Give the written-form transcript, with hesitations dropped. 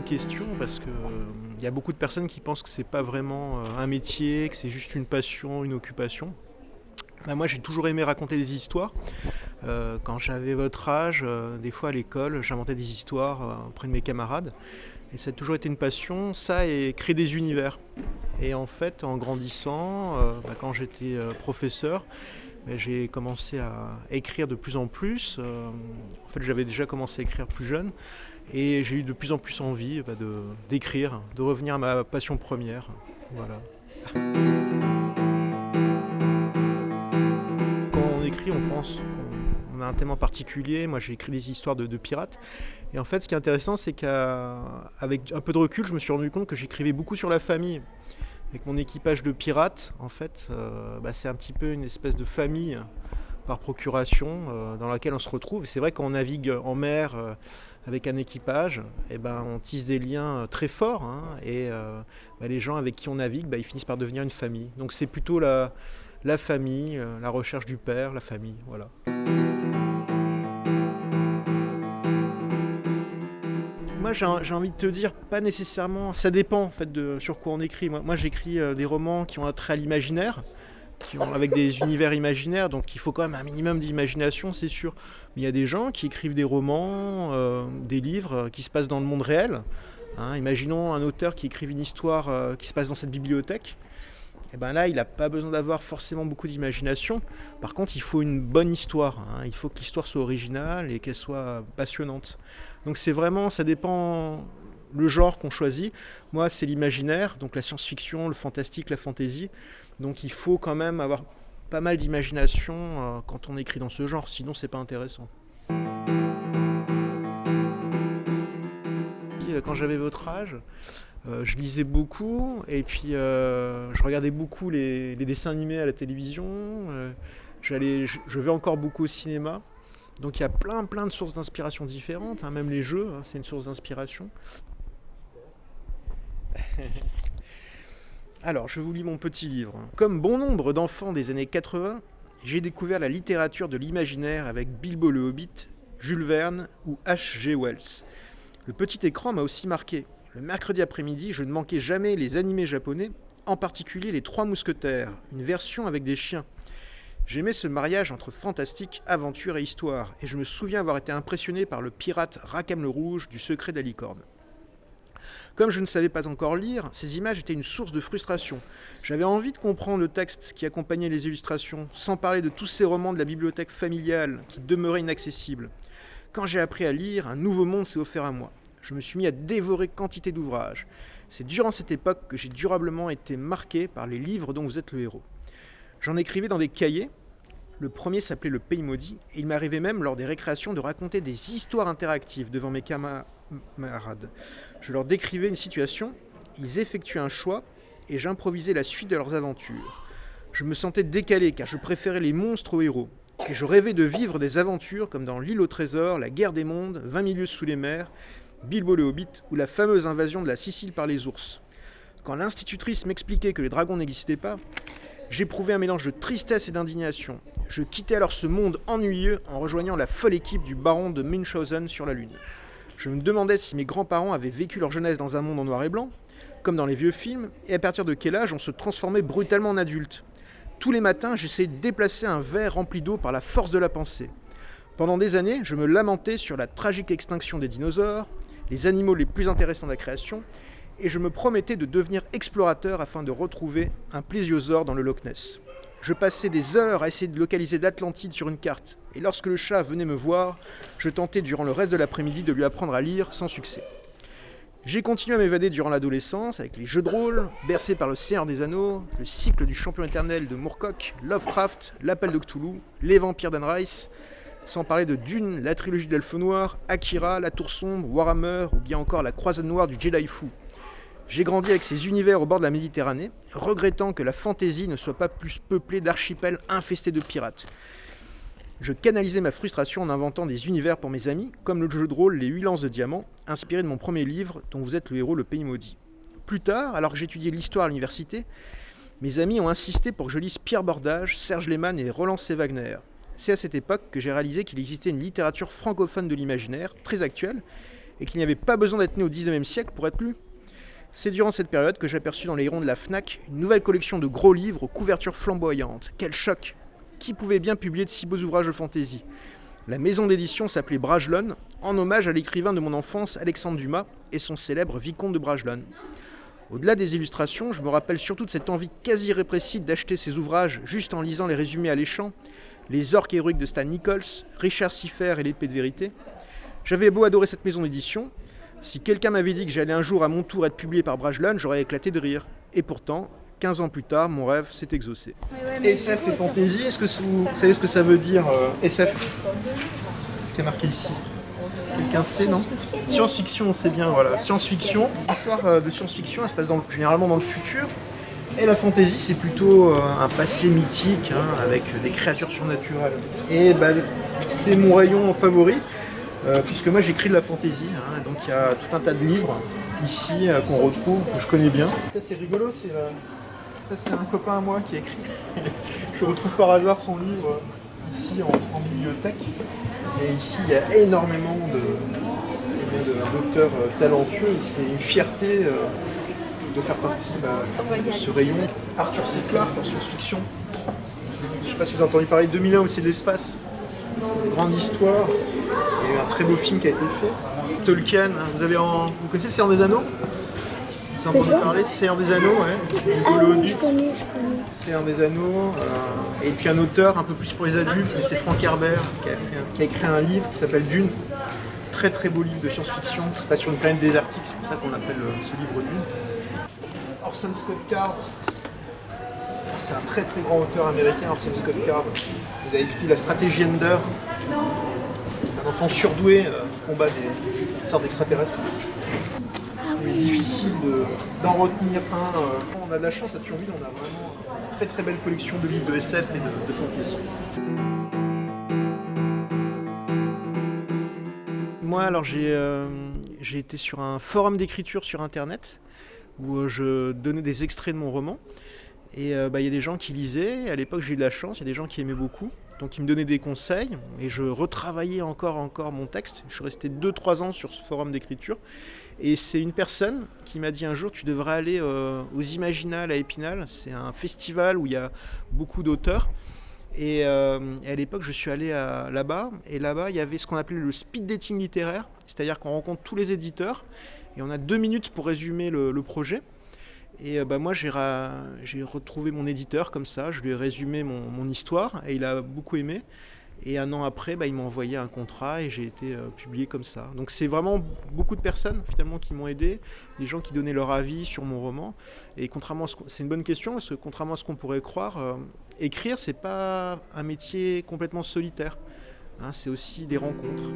question parce que il y a beaucoup de personnes qui pensent que c'est pas vraiment un métier, que c'est juste une passion, une occupation. Bah, moi, j'ai toujours aimé raconter des histoires. Quand j'avais votre âge, des fois à l'école, j'inventais des histoires auprès de mes camarades. Et ça a toujours été une passion, ça et créer des univers. Et en fait, en grandissant, quand j'étais professeur, j'ai commencé à écrire de plus en plus. En fait, j'avais déjà commencé à écrire plus jeune. Et j'ai eu de plus en plus envie d'écrire, de revenir à ma passion première. Voilà. Quand on écrit, on pense qu'on a un thème en particulier. Moi, j'ai écrit des histoires de pirates. Et en fait, ce qui est intéressant, c'est qu'avec un peu de recul, je me suis rendu compte que j'écrivais beaucoup sur la famille. Avec mon équipage de pirates, en fait, c'est un petit peu une espèce de famille par procuration dans laquelle on se retrouve. Et c'est vrai qu'on navigue en mer avec un équipage, on tisse des liens très forts. Les gens avec qui on navigue, ils finissent par devenir une famille. Donc c'est plutôt la famille, la recherche du père, la famille, voilà. Moi j'ai envie de te dire, pas nécessairement, ça dépend en fait de sur quoi on écrit. Moi j'écris des romans qui ont un trait à l'imaginaire, avec des univers imaginaires, donc il faut quand même un minimum d'imagination, c'est sûr. Mais il y a des gens qui écrivent des romans, des livres qui se passent dans le monde réel. Imaginons un auteur qui écrive une histoire qui se passe dans cette bibliothèque. Et là, il n'a pas besoin d'avoir forcément beaucoup d'imagination. Par contre, il faut une bonne histoire. Il faut que l'histoire soit originale et qu'elle soit passionnante. Donc c'est vraiment, ça dépend le genre qu'on choisit. Moi, c'est l'imaginaire, donc la science-fiction, le fantastique, la fantaisie. Donc il faut quand même avoir pas mal d'imagination quand on écrit dans ce genre, sinon c'est pas intéressant. Quand j'avais votre âge, je lisais beaucoup et puis je regardais beaucoup les dessins animés à la télévision. Je vais encore beaucoup au cinéma. Donc il y a plein de sources d'inspiration différentes, même les jeux, c'est une source d'inspiration. Alors, je vous lis mon petit livre. Comme bon nombre d'enfants des années 80, j'ai découvert la littérature de l'imaginaire avec Bilbo le Hobbit, Jules Verne ou H.G. Wells. Le petit écran m'a aussi marqué. Le mercredi après-midi, je ne manquais jamais les animés japonais, en particulier les Trois Mousquetaires, une version avec des chiens. J'aimais ce mariage entre fantastique, aventure et histoire, et je me souviens avoir été impressionné par le pirate Rackham le Rouge du Secret de la Licorne. Comme je ne savais pas encore lire, ces images étaient une source de frustration. J'avais envie de comprendre le texte qui accompagnait les illustrations, sans parler de tous ces romans de la bibliothèque familiale qui demeuraient inaccessibles. Quand j'ai appris à lire, un nouveau monde s'est offert à moi. Je me suis mis à dévorer quantité d'ouvrages. C'est durant cette époque que j'ai durablement été marqué par les livres dont vous êtes le héros. J'en écrivais dans des cahiers. Le premier s'appelait Le Pays Maudit, et il m'arrivait même lors des récréations de raconter des histoires interactives devant mes camarades. Je leur décrivais une situation, ils effectuaient un choix, et j'improvisais la suite de leurs aventures. Je me sentais décalé car je préférais les monstres aux héros, et je rêvais de vivre des aventures comme dans L'île au trésor, La guerre des mondes, 20 000 lieues sous les mers, Bilbo le Hobbit ou la fameuse invasion de la Sicile par les ours. Quand l'institutrice m'expliquait que les dragons n'existaient pas, j'éprouvais un mélange de tristesse et d'indignation. Je quittais alors ce monde ennuyeux en rejoignant la folle équipe du baron de Munchausen sur la Lune. Je me demandais si mes grands-parents avaient vécu leur jeunesse dans un monde en noir et blanc, comme dans les vieux films, et à partir de quel âge on se transformait brutalement en adulte. Tous les matins, j'essayais de déplacer un verre rempli d'eau par la force de la pensée. Pendant des années, je me lamentais sur la tragique extinction des dinosaures, les animaux les plus intéressants de la création, et je me promettais de devenir explorateur afin de retrouver un plésiosaure dans le Loch Ness. Je passais des heures à essayer de localiser l'Atlantide sur une carte, et lorsque le chat venait me voir, je tentais durant le reste de l'après-midi de lui apprendre à lire sans succès. J'ai continué à m'évader durant l'adolescence avec les jeux de rôle, bercé par le Seigneur des Anneaux, le cycle du champion éternel de Moorcock, Lovecraft, l'appel de Cthulhu, les vampires d'Anne Rice, sans parler de Dune, la trilogie d'Elfe Noir, Akira, la Tour Sombre, Warhammer ou bien encore la Croisade Noire du Jedi Fou. J'ai grandi avec ces univers au bord de la Méditerranée, regrettant que la fantaisie ne soit pas plus peuplée d'archipels infestés de pirates. Je canalisais ma frustration en inventant des univers pour mes amis, comme le jeu de rôle Les 8 lances de diamant, inspiré de mon premier livre dont vous êtes le héros, Le Pays Maudit. Plus tard, alors que j'étudiais l'histoire à l'université, mes amis ont insisté pour que je lise Pierre Bordage, Serge Lehmann et Roland C. Wagner. C'est à cette époque que j'ai réalisé qu'il existait une littérature francophone de l'imaginaire, très actuelle, et qu'il n'y avait pas besoin d'être né au 19e siècle pour être lu. C'est durant cette période que j'ai aperçu dans les rayons de la Fnac une nouvelle collection de gros livres aux couvertures flamboyantes. Quel choc! Qui pouvait bien publier de si beaux ouvrages de fantaisie? La maison d'édition s'appelait Bragelonne, en hommage à l'écrivain de mon enfance Alexandre Dumas et son célèbre Vicomte de Bragelonne. Au-delà des illustrations, je me rappelle surtout de cette envie quasi répressive d'acheter ces ouvrages juste en lisant les résumés alléchants, Les Orques héroïques de Stan Nichols, Richard Siffer et L'Épée de vérité. J'avais beau adorer cette maison d'édition, si quelqu'un m'avait dit que j'allais un jour à mon tour être publié par Bragelonne, j'aurais éclaté de rire. Et pourtant, 15 ans plus tard, mon rêve s'est exaucé. SF et fantasy, est-ce que vous savez ce que ça veut dire SF? Ce qui est marqué ici. Quelqu'un sait, non? Science-fiction, c'est bien, voilà. Science-fiction. L'histoire de science-fiction, elle se passe généralement dans le futur. Et la fantasy, c'est plutôt un passé mythique, avec des créatures surnaturelles. Et c'est mon rayon favori, puisque moi j'écris de la fantasy. Donc il y a tout un tas de livres ici qu'on retrouve, que je connais bien. Ça c'est rigolo, ça c'est un copain à moi qui a écrit. Je retrouve par hasard son livre ici en bibliothèque. Et ici il y a énormément d'auteurs talentueux. Et c'est une fierté de faire partie de ce rayon. Arthur C. Clarke en science-fiction. Je ne sais pas si vous avez entendu parler de 2001 aussi de l'espace. C'est une grande histoire. Il y a eu un très beau film qui a été fait. Tolkien, vous connaissez Le Seigneur des Anneaux? Vous avez entendu parler? Seigneur des Anneaux, ouais. Le Hobbit. Seigneur des Anneaux. Et puis un auteur un peu plus pour les adultes, mais c'est Frank Herbert qui a écrit un livre qui s'appelle Dune. Très très beau livre de science-fiction qui se passe sur une planète désertique, c'est pour ça qu'on appelle ce livre Dune. Orson Scott Card. C'est un très très grand auteur américain, Orson Scott Card. Il a écrit La stratégie Ender. C'est un enfant surdoué qui combat des sortes d'extraterrestres. Il est difficile d'en retenir un. On a de la chance à Thionville, on a vraiment une très très belle collection de livres de SF et de fantasy. Moi alors j'ai été sur un forum d'écriture sur internet où je donnais des extraits de mon roman. Et il y a des gens qui lisaient, à l'époque j'ai eu de la chance, il y a des gens qui aimaient beaucoup, donc ils me donnaient des conseils, et je retravaillais encore mon texte. Je suis resté 2-3 ans sur ce forum d'écriture, et c'est une personne qui m'a dit un jour, tu devrais aller aux Imaginales à Épinal, c'est un festival où il y a beaucoup d'auteurs, et à l'époque je suis allé là-bas, et là-bas il y avait ce qu'on appelait le speed dating littéraire, c'est-à-dire qu'on rencontre tous les éditeurs, et on a 2 minutes pour résumer le projet. Et moi j'ai retrouvé mon éditeur comme ça, je lui ai résumé mon histoire et il a beaucoup aimé. Et 1 an après, il m'a envoyé un contrat et j'ai été publié comme ça. Donc c'est vraiment beaucoup de personnes finalement qui m'ont aidé, des gens qui donnaient leur avis sur mon roman. Et c'est une bonne question parce que contrairement à ce qu'on pourrait croire, écrire c'est pas un métier complètement solitaire, c'est aussi des rencontres.